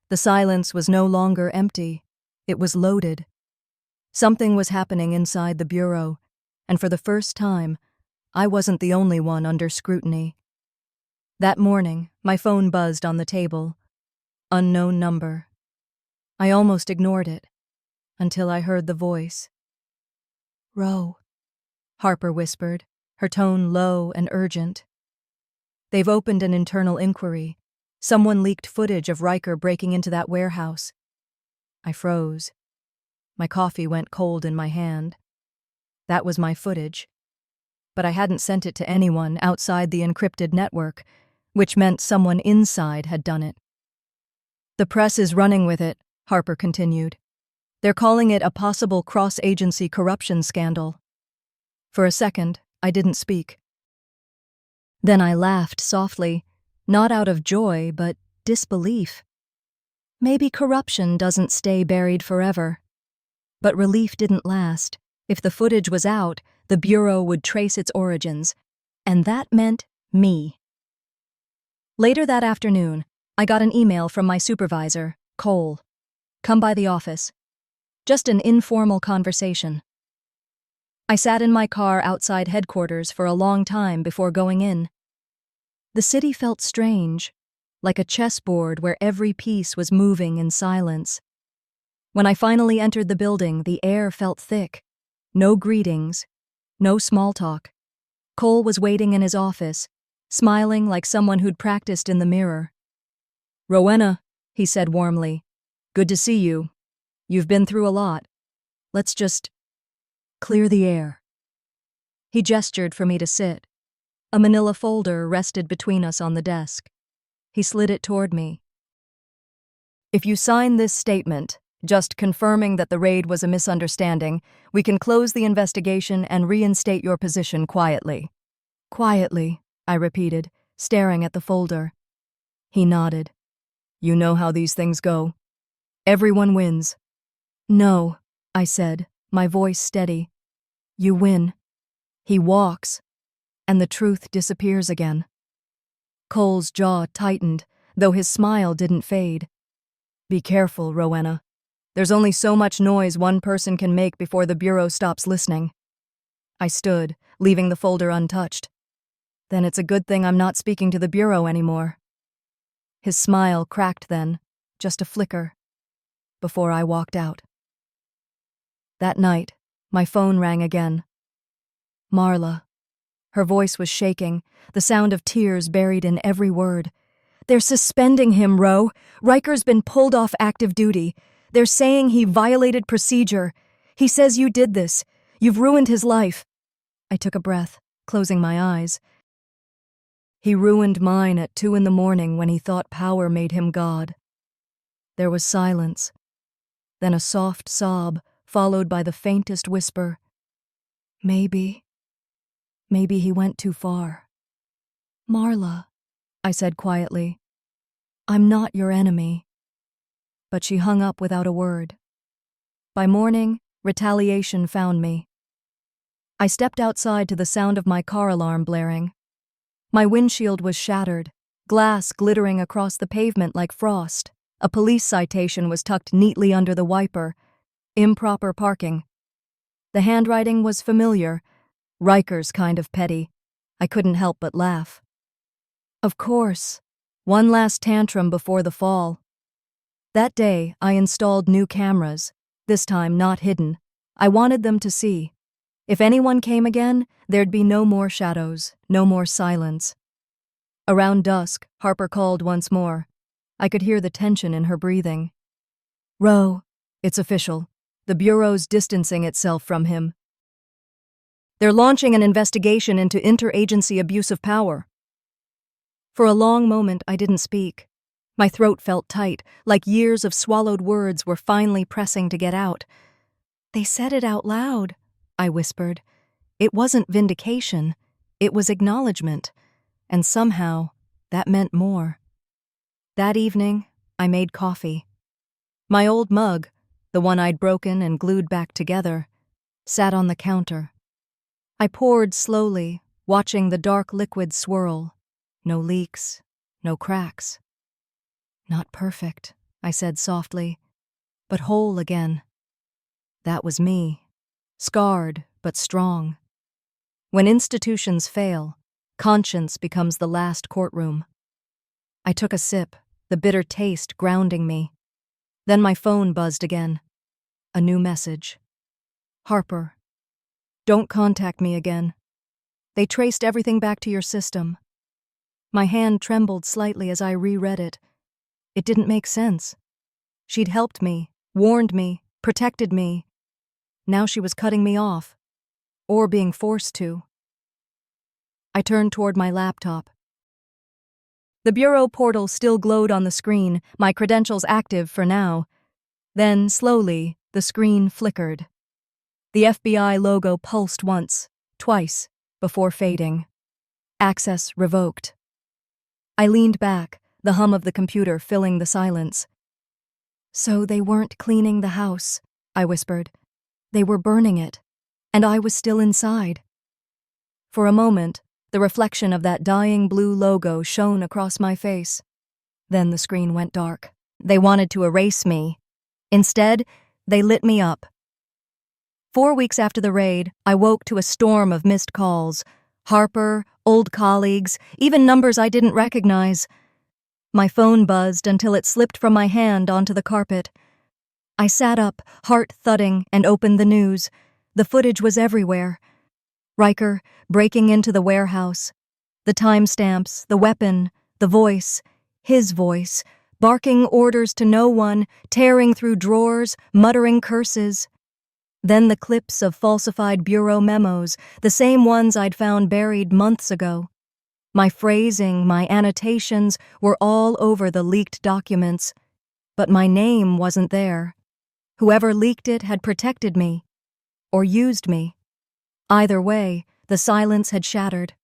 The silence was no longer empty, it was loaded. Something was happening inside the bureau, and for the first time, I wasn't the only one under scrutiny. That morning, my phone buzzed on the table. Unknown number. I almost ignored it, until I heard the voice. "Ro," Harper whispered, her tone low and urgent. "They've opened an internal inquiry. Someone leaked footage of Riker breaking into that warehouse." I froze. My coffee went cold in my hand. That was my footage. But I hadn't sent it to anyone outside the encrypted network, which meant someone inside had done it. "The press is running with it," Harper continued. "They're calling it a possible cross-agency corruption scandal." For a second, I didn't speak. Then I laughed softly, not out of joy, but disbelief. Maybe corruption doesn't stay buried forever. But relief didn't last. If the footage was out, the Bureau would trace its origins, and that meant me. Later that afternoon, I got an email from my supervisor, Cole. "Come by the office." Just an informal conversation. I sat in my car outside headquarters for a long time before going in. The city felt strange, like a chessboard where every piece was moving in silence. When I finally entered the building, the air felt thick. No greetings, no small talk. Cole was waiting in his office, smiling like someone who'd practiced in the mirror. "Rowena," he said warmly, "good to see you. You've been through a lot. Let's just clear the air." He gestured for me to sit. A manila folder rested between us on the desk. He slid it toward me. "If you sign this statement, just confirming that the raid was a misunderstanding, we can close the investigation and reinstate your position quietly." "Quietly," I repeated, staring at the folder. He nodded. "You know how these things go. Everyone wins." "No," I said, my voice steady. "You win. He walks, and the truth disappears again." Cole's jaw tightened, though his smile didn't fade. "Be careful, Rowena. There's only so much noise one person can make before the Bureau stops listening." I stood, leaving the folder untouched. "Then it's a good thing I'm not speaking to the Bureau anymore." His smile cracked then, just a flicker, before I walked out. That night, my phone rang again. Marla. Her voice was shaking, the sound of tears buried in every word. "They're suspending him, Ro. Riker's been pulled off active duty. They're saying he violated procedure. He says you did this. You've ruined his life." I took a breath, closing my eyes. "He ruined mine at 2 a.m. when he thought power made him God." There was silence, then a soft sob, followed by the faintest whisper. Maybe he went too far." "Marla," I said quietly, "I'm not your enemy." But she hung up without a word. By morning, retaliation found me. I stepped outside to the sound of my car alarm blaring. My windshield was shattered, glass glittering across the pavement like frost. A police citation was tucked neatly under the wiper. Improper parking. The handwriting was familiar, Riker's kind of petty. I couldn't help but laugh. Of course. One last tantrum before the fall. That day, I installed new cameras, this time not hidden. I wanted them to see. If anyone came again, there'd be no more shadows, no more silence. Around dusk, Harper called once more. I could hear the tension in her breathing. Ro, it's official. The Bureau's distancing itself from him. They're launching an investigation into interagency abuse of power. For a long moment, I didn't speak. My throat felt tight, like years of swallowed words were finally pressing to get out. They said it out loud, I whispered. It wasn't vindication, it was acknowledgement. And somehow, that meant more. That evening, I made coffee. My old mug, the one I'd broken and glued back together, sat on the counter. I poured slowly, watching the dark liquid swirl. No leaks, no cracks. Not perfect, I said softly, but whole again. That was me, scarred but strong. When institutions fail, conscience becomes the last courtroom. I took a sip, the bitter taste grounding me. Then my phone buzzed again. A new message. Harper, don't contact me again. They traced everything back to your system. My hand trembled slightly as I reread it. It didn't make sense. She'd helped me, warned me, protected me. Now she was cutting me off, or being forced to. I turned toward my laptop. The Bureau portal still glowed on the screen, my credentials active for now. Then, slowly, the screen flickered. The FBI logo pulsed once, twice, before fading. Access revoked. I leaned back, the hum of the computer filling the silence. So they weren't cleaning the house, I whispered. They were burning it, and I was still inside. For a moment, the reflection of that dying blue logo shone across my face. Then the screen went dark. They wanted to erase me. Instead, they lit me up. 4 weeks after the raid, I woke to a storm of missed calls. Harper, old colleagues, even numbers I didn't recognize. My phone buzzed until it slipped from my hand onto the carpet. I sat up, heart thudding, and opened the news. The footage was everywhere. Riker breaking into the warehouse. The timestamps, the weapon, the voice, his voice, barking orders to no one, tearing through drawers, muttering curses. Then the clips of falsified Bureau memos, the same ones I'd found buried months ago. My phrasing, my annotations were all over the leaked documents, but my name wasn't there. Whoever leaked it had protected me, or used me. Either way, the silence had shattered.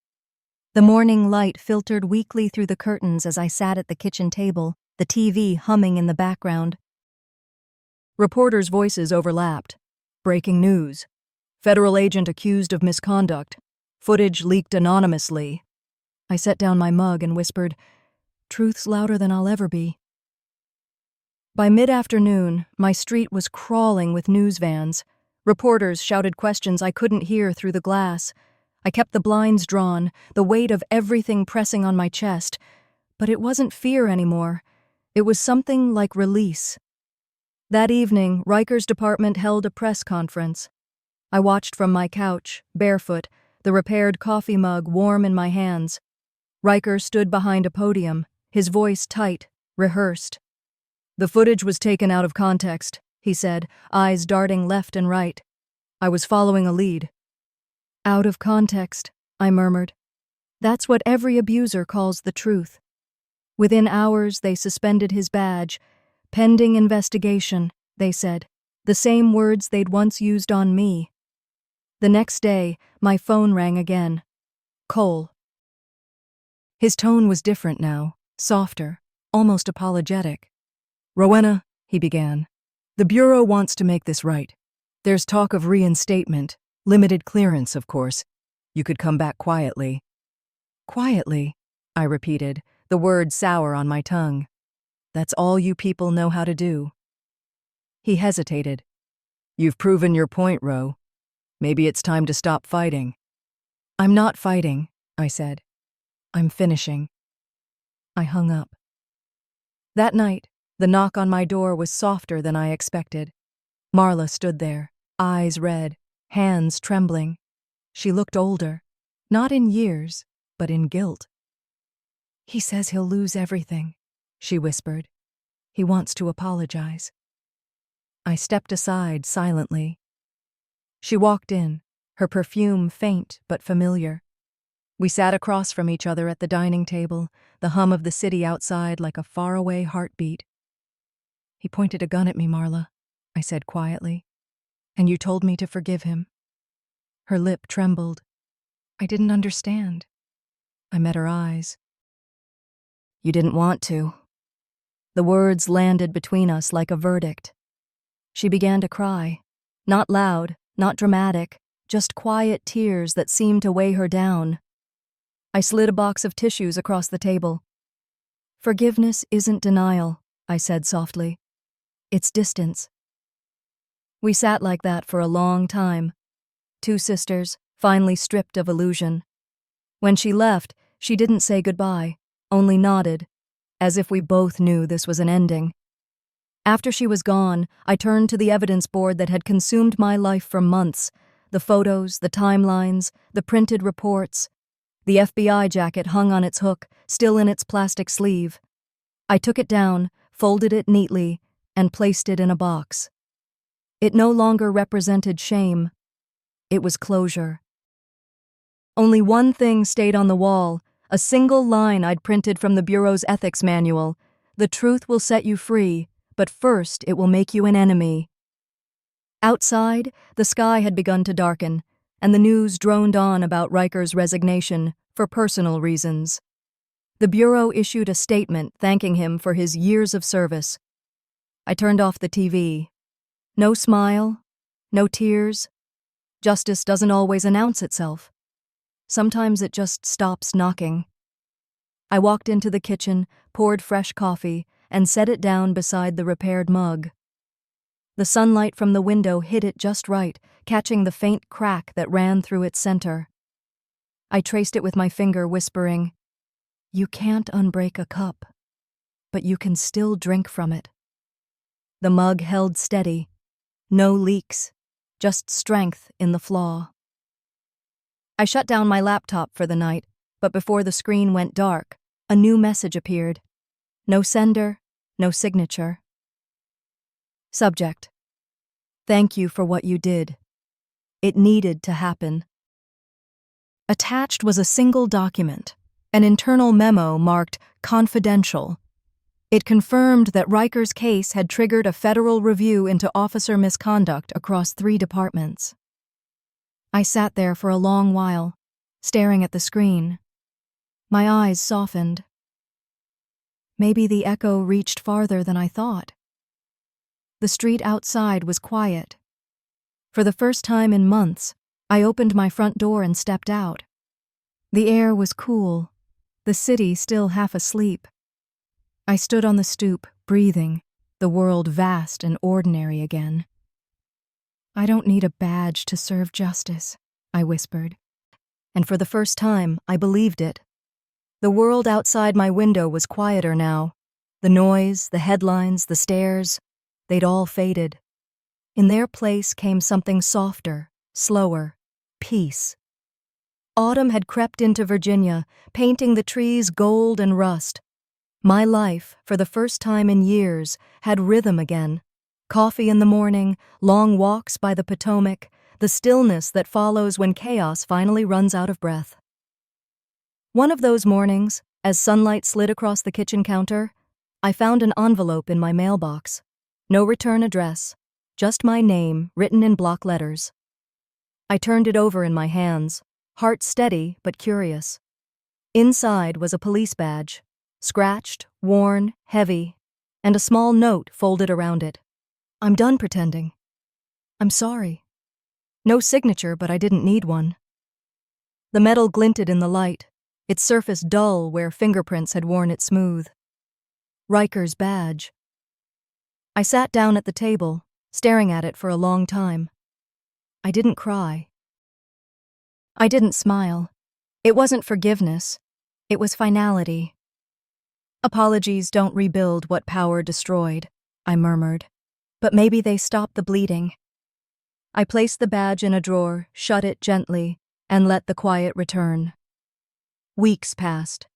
The morning light filtered weakly through the curtains as I sat at the kitchen table, the TV humming in the background. Reporters' voices overlapped. Breaking news. Federal agent accused of misconduct. Footage leaked anonymously. I set down my mug and whispered, "Truth's louder than I'll ever be." By mid-afternoon, my street was crawling with news vans. Reporters shouted questions I couldn't hear through the glass. I kept the blinds drawn, the weight of everything pressing on my chest. But it wasn't fear anymore. It was something like release. That evening, Riker's department held a press conference. I watched from my couch, barefoot, the repaired coffee mug warm in my hands. Riker stood behind a podium, his voice tight, rehearsed. "The footage was taken out of context," he said, eyes darting left and right. "I was following a lead." "Out of context," I murmured. "That's what every abuser calls the truth." Within hours, they suspended his badge. "Pending investigation," they said, the same words they'd once used on me. The next day, my phone rang again. Cole. His tone was different now, softer, almost apologetic. "Rowena," he began, "the Bureau wants to make this right. There's talk of reinstatement, limited clearance, of course. You could come back quietly." "Quietly," I repeated, the word sour on my tongue. "That's all you people know how to do." He hesitated. "You've proven your point, Ro. Maybe it's time to stop fighting." "I'm not fighting," I said. "I'm finishing." I hung up. That night, the knock on my door was softer than I expected. Marla stood there, eyes red, hands trembling. She looked older, not in years, but in guilt. "He says he'll lose everything," she whispered. "He wants to apologize." I stepped aside silently. She walked in, her perfume faint but familiar. We sat across from each other at the dining table, the hum of the city outside like a faraway heartbeat. "He pointed a gun at me, Marla," I said quietly. "And you told me to forgive him." Her lip trembled. I didn't understand. I met her eyes. "You didn't want to." The words landed between us like a verdict. She began to cry. Not loud, not dramatic, just quiet tears that seemed to weigh her down. I slid a box of tissues across the table. "Forgiveness isn't denial," I said softly. "It's distance." We sat like that for a long time. Two sisters, finally stripped of illusion. When she left, she didn't say goodbye, only nodded, as if we both knew this was an ending. After she was gone, I turned to the evidence board that had consumed my life for months. The photos, the timelines, the printed reports. The FBI jacket hung on its hook, still in its plastic sleeve. I took it down, folded it neatly, and placed it in a box. It no longer represented shame. It was closure. Only one thing stayed on the wall, a single line I'd printed from the Bureau's ethics manual. "The truth will set you free, but first it will make you an enemy." Outside, the sky had begun to darken, and the news droned on about Riker's resignation for personal reasons. The Bureau issued a statement thanking him for his years of service. I turned off the TV. No smile, no tears. Justice doesn't always announce itself. Sometimes it just stops knocking. I walked into the kitchen, poured fresh coffee, and set it down beside the repaired mug. The sunlight from the window hit it just right, catching the faint crack that ran through its center. I traced it with my finger, whispering, "You can't unbreak a cup, but you can still drink from it." The mug held steady. No leaks, just strength in the flaw. I shut down my laptop for the night, but before the screen went dark, a new message appeared. No sender, no signature. Subject: "Thank you for what you did. It needed to happen." Attached was a single document, an internal memo marked "Confidential." It confirmed that Riker's case had triggered a federal review into officer misconduct across 3 departments. I sat there for a long while, staring at the screen. My eyes softened. Maybe the echo reached farther than I thought. The street outside was quiet. For the first time in months, I opened my front door and stepped out. The air was cool, the city still half asleep. I stood on the stoop, breathing, the world vast and ordinary again. "I don't need a badge to serve justice," I whispered. And for the first time, I believed it. The world outside my window was quieter now. The noise, the headlines, the stares, they'd all faded. In their place came something softer, slower, peace. Autumn had crept into Virginia, painting the trees gold and rust. My life, for the first time in years, had rhythm again. Coffee in the morning, long walks by the Potomac, the stillness that follows when chaos finally runs out of breath. One of those mornings, as sunlight slid across the kitchen counter, I found an envelope in my mailbox. No return address, just my name written in block letters. I turned it over in my hands, heart steady but curious. Inside was a police badge, scratched, worn, heavy, and a small note folded around it. "I'm done pretending. I'm sorry." No signature, but I didn't need one. The metal glinted in the light, its surface dull where fingerprints had worn it smooth. Riker's badge. I sat down at the table, staring at it for a long time. I didn't cry. I didn't smile. It wasn't forgiveness. It was finality. Apologies don't rebuild what power destroyed, I murmured. But maybe they stop the bleeding. I placed the badge in a drawer, shut it gently, and let the quiet return. Weeks passed.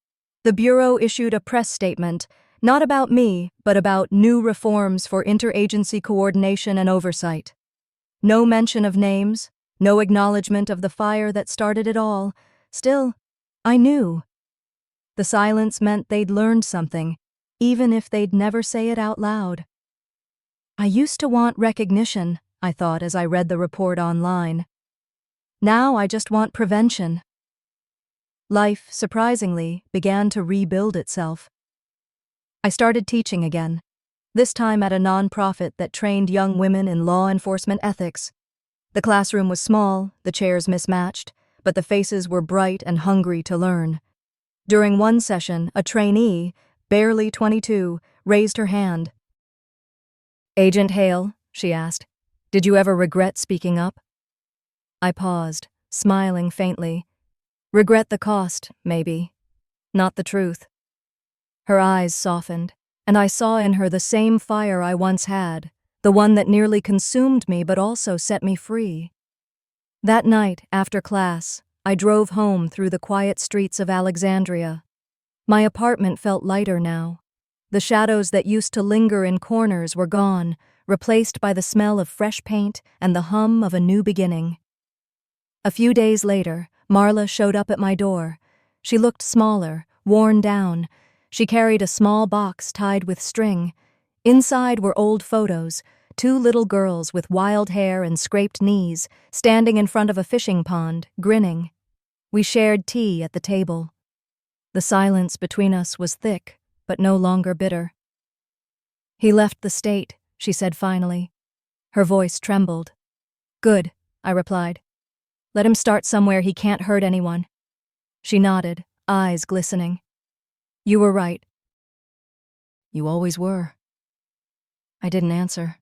The Bureau issued a press statement, not about me, but about new reforms for interagency coordination and oversight. No mention of names, no acknowledgement of the fire that started it all. Still, I knew. The silence meant they'd learned something, even if they'd never say it out loud. I used to want recognition, I thought as I read the report online. Now I just want prevention. Life, surprisingly, began to rebuild itself. I started teaching again, this time at a nonprofit that trained young women in law enforcement ethics. The classroom was small, the chairs mismatched, but the faces were bright and hungry to learn. During one session, a trainee, barely 22, raised her hand. "Agent Hale," she asked, "did you ever regret speaking up?" I paused, smiling faintly. Regret the cost, maybe. Not the truth. Her eyes softened, and I saw in her the same fire I once had, the one that nearly consumed me but also set me free. That night, after class, I drove home through the quiet streets of Alexandria. My apartment felt lighter now. The shadows that used to linger in corners were gone, replaced by the smell of fresh paint and the hum of a new beginning. A few days later, Marla showed up at my door. She looked smaller, worn down. She carried a small box tied with string. Inside were old photos, 2 little girls with wild hair and scraped knees, standing in front of a fishing pond, grinning. We shared tea at the table. The silence between us was thick, but no longer bitter. "He left the state," she said finally. Her voice trembled. "Good," I replied. "Let him start somewhere he can't hurt anyone." She nodded, eyes glistening. "You were right." "You always were." I didn't answer.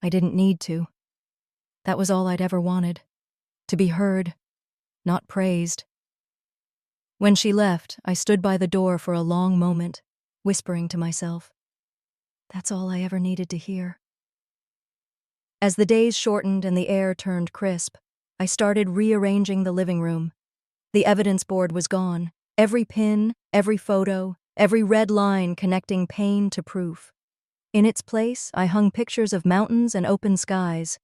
I didn't need to. That was all I'd ever wanted. To be heard, not praised. When she left, I stood by the door for a long moment, whispering to myself, "That's all I ever needed to hear." As the days shortened and the air turned crisp, I started rearranging the living room. The evidence board was gone. Every pin, every photo, every red line connecting pain to proof. In its place, I hung pictures of mountains and open skies.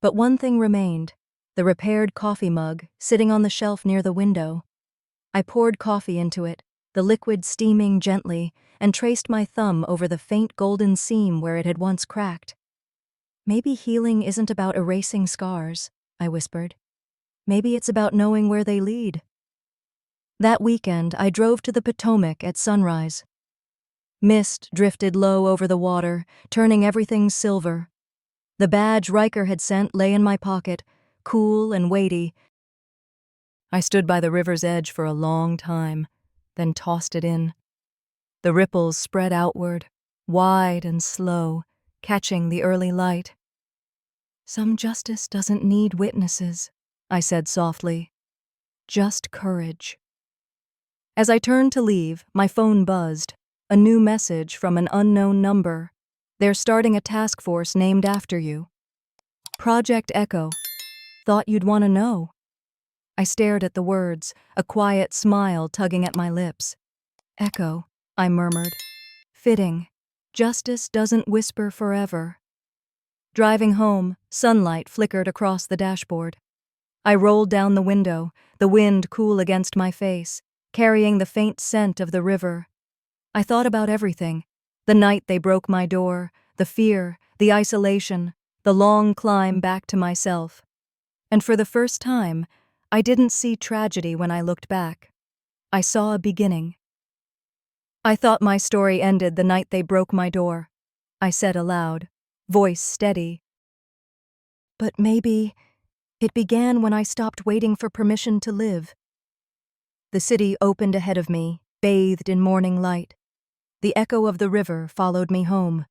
But one thing remained, the repaired coffee mug sitting on the shelf near the window. I poured coffee into it, the liquid steaming gently, and traced my thumb over the faint golden seam where it had once cracked. "Maybe healing isn't about erasing scars," I whispered. "Maybe it's about knowing where they lead." That weekend, I drove to the Potomac at sunrise. Mist drifted low over the water, turning everything silver. The badge Riker had sent lay in my pocket, cool and weighty. I stood by the river's edge for a long time, then tossed it in. The ripples spread outward, wide and slow, catching the early light. "Some justice doesn't need witnesses," I said softly. "Just courage." As I turned to leave, my phone buzzed. A new message from an unknown number. "They're starting a task force named after you. Project Echo. Thought you'd want to know." I stared at the words, a quiet smile tugging at my lips. "Echo," I murmured. "Fitting. Justice doesn't whisper forever." Driving home, sunlight flickered across the dashboard. I rolled down the window, the wind cool against my face, carrying the faint scent of the river. I thought about everything. The night they broke my door, the fear, the isolation, the long climb back to myself. And for the first time, I didn't see tragedy when I looked back. I saw a beginning. "I thought my story ended the night they broke my door," I said aloud, voice steady. "But maybe it began when I stopped waiting for permission to live." The city opened ahead of me, bathed in morning light. The echo of the river followed me home.